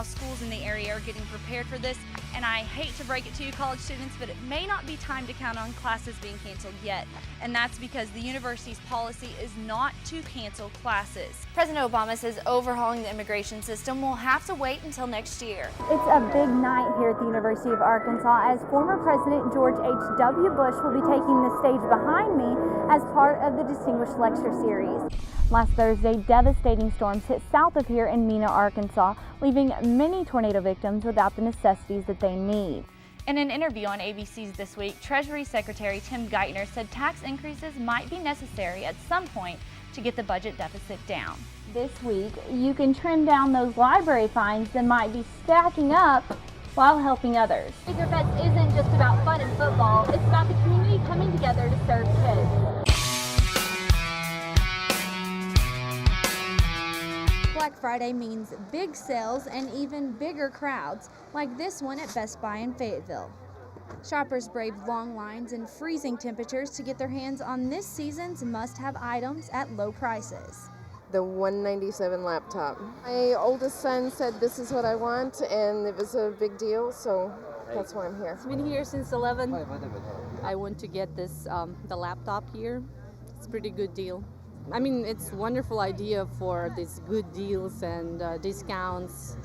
how schools in the area are getting prepared for this, and I hate to break it to you college students, but it may not be time to count on classes being canceled yet, and that's because the university's policy is not to cancel classes. President Obama says overhauling the immigration system will have to wait until next year. It's a big night here at the University of Arkansas as former President George H.W. Bush will be taking the stage behind me as part of the Distinguished Lecture Series. Last Thursday, devastating storms hit south of here in Mena, Arkansas, leaving many tornado victims without the necessities that they need. In an interview on ABC's This Week, Treasury Secretary Tim Geithner said tax increases might be necessary at some point to get the budget deficit down. This week, you can trim down those library fines that might be stacking up while helping others. Bigger Fest isn't just about fun and football, it's about the community coming together to serve kids. Black Friday means big sales and even bigger crowds, like this one at Best Buy in Fayetteville. Shoppers braved long lines and freezing temperatures to get their hands on this season's must-have items at low prices. The $197 laptop. My oldest son said this is what I want, and it was a big deal, so that's why I'm here. It's been here since 11. I want to get this the laptop here. It's a pretty good deal. I mean, it's a wonderful idea for these good deals and discounts.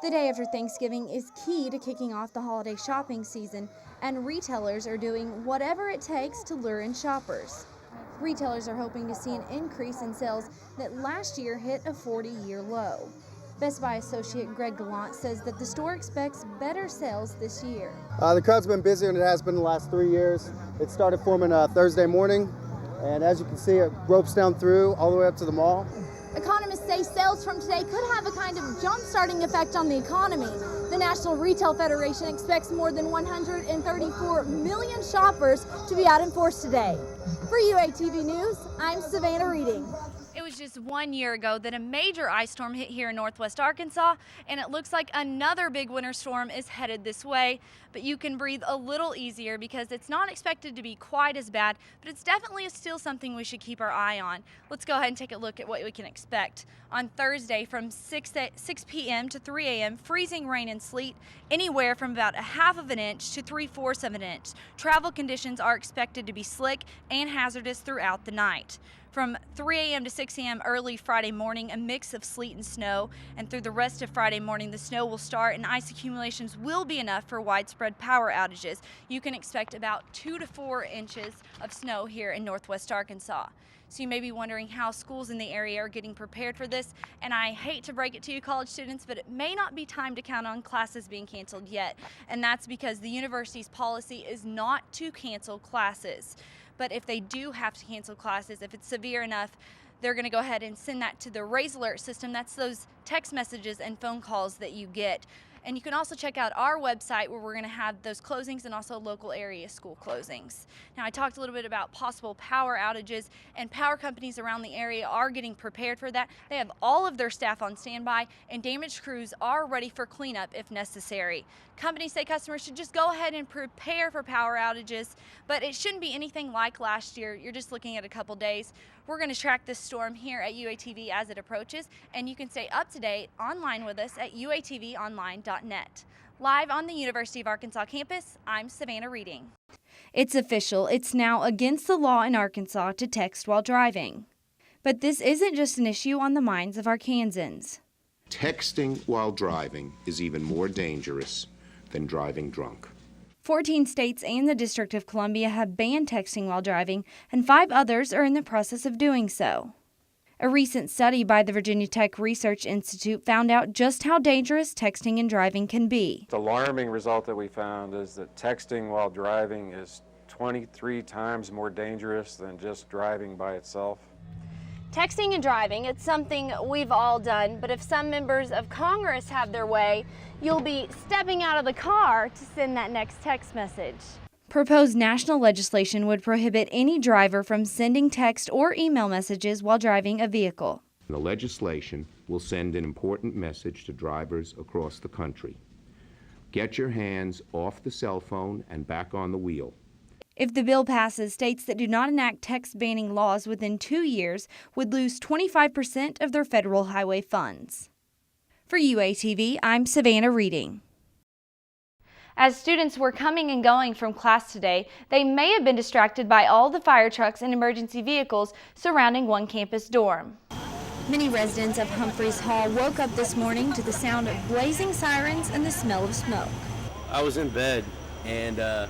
The day after Thanksgiving is key to kicking off the holiday shopping season, and retailers are doing whatever it takes to lure in shoppers. Retailers are hoping to see an increase in sales that last year hit a 40-year low. Best Buy associate Greg Gallant says that the store expects better sales this year. The crowd's been busier than it has been the last 3 years. It started forming Thursday morning, and as you can see, it ropes down through all the way up to the mall. Economists say sales from today could have a kind of jump-starting effect on the economy. The National Retail Federation expects more than 134 million shoppers to be out in force today. For UATV News, I'm SaVannah Reading. It was just 1 year ago that a major ice storm hit here in northwest Arkansas, and it looks like another big winter storm is headed this way. But you can breathe a little easier because it's not expected to be quite as bad, but it's definitely still something we should keep our eye on. Let's go ahead and take a look at what we can expect. On Thursday from 6 p.m. to 3 a.m., freezing rain and sleet, anywhere from about a half of an inch to 3/4 of an inch. Travel conditions are expected to be slick and hazardous throughout the night. From 3 a.m. to 6 a.m. early Friday morning, a mix of sleet and snow, and through the rest of Friday morning, the snow will start and ice accumulations will be enough for widespread power outages. You can expect about 2 to 4 inches of snow here in northwest Arkansas. So you may be wondering how schools in the area are getting prepared for this, and I hate to break it to you college students, but it may not be time to count on classes being canceled yet, and that's because the university's policy is not to cancel classes. But if they do have to cancel classes, if it's severe enough, they're going to go ahead and send that to the Raise Alert system. That's those text messages and phone calls that you get. And you can also check out our website where we're going to have those closings and also local area school closings. Now, I talked a little bit about possible power outages, and power companies around the area are getting prepared for that. They have all of their staff on standby, and damaged crews are ready for cleanup if necessary. Companies say customers should just go ahead and prepare for power outages, but it shouldn't be anything like last year. You're just looking at a couple days. We're going to track this storm here at UATV as it approaches, and you can stay up to date online with us at uatvonline.net. Live on the University of Arkansas campus, I'm SaVannah Reading. It's official. It's now against the law in Arkansas to text while driving. But this isn't just an issue on the minds of Arkansans. Texting while driving is even more dangerous than driving drunk. 14 states and the District of Columbia have banned texting while driving, and 5 others are in the process of doing so. A recent study by the Virginia Tech Research Institute found out just how dangerous texting and driving can be. The alarming result that we found is that texting while driving is 23 times more dangerous than just driving by itself. Texting and driving, it's something we've all done, but if some members of Congress have their way, you'll be stepping out of the car to send that next text message. Proposed national legislation would prohibit any driver from sending text or email messages while driving a vehicle. The legislation will send an important message to drivers across the country. Get your hands off the cell phone and back on the wheel. If the bill passes, states that do not enact text banning laws within 2 years would lose 25% of their federal highway funds. For UATV, I'm SaVannah reading. As students were coming and going from class today, they may have been distracted by all the fire trucks and emergency vehicles surrounding one campus dorm. Many residents of Humphreys Hall woke up this morning to the sound of blazing sirens and the smell of smoke. I was in bed and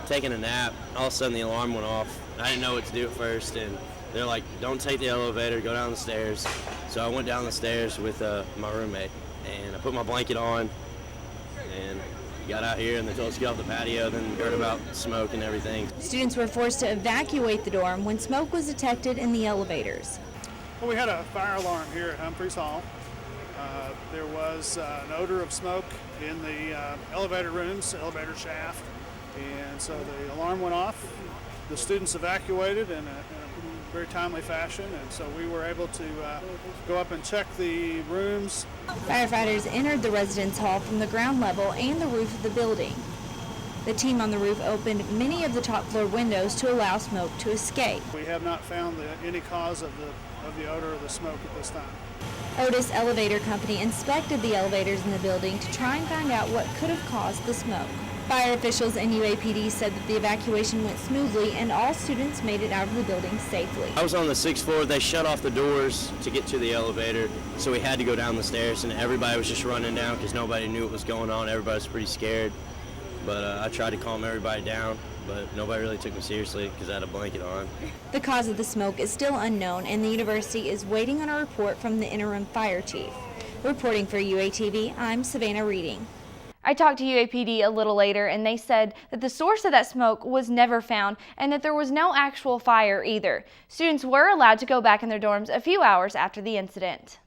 taking a nap. All of a sudden the alarm went off. I didn't know what to do at first, and they're like, don't take the elevator, go down the stairs. So I went down the stairs with my roommate, and I put my blanket on and got out here, and they told us to get off the patio, then heard about smoke and everything. Students were forced to evacuate the dorm when smoke was detected in the elevators. Well, we had a fire alarm here at Humphreys Hall. There was an odor of smoke in the elevator rooms, elevator shaft, and so the alarm went off. The students evacuated in a very timely fashion, and so we were able to go up and check the rooms. Firefighters entered the residence hall from the ground level and the roof of the building. The team on the roof opened many of the top floor windows to allow smoke to escape. We have not found any cause of the odor or the smoke at this time. Otis Elevator Company inspected the elevators in the building to try and find out what could have caused the smoke. Fire officials and UAPD said that the evacuation went smoothly and all students made it out of the building safely. I was on the 6th floor. They shut off the doors to get to the elevator, so we had to go down the stairs, and everybody was just running down because nobody knew what was going on. Everybody was pretty scared, but I tried to calm everybody down, but nobody really took me seriously because I had a blanket on. The cause of the smoke is still unknown, and the university is waiting on a report from the interim fire chief. Reporting for UATV, I'm SaVannah reading. I talked to UAPD a little later, and they said that the source of that smoke was never found and that there was no actual fire either. Students were allowed to go back in their dorms a few hours after the incident.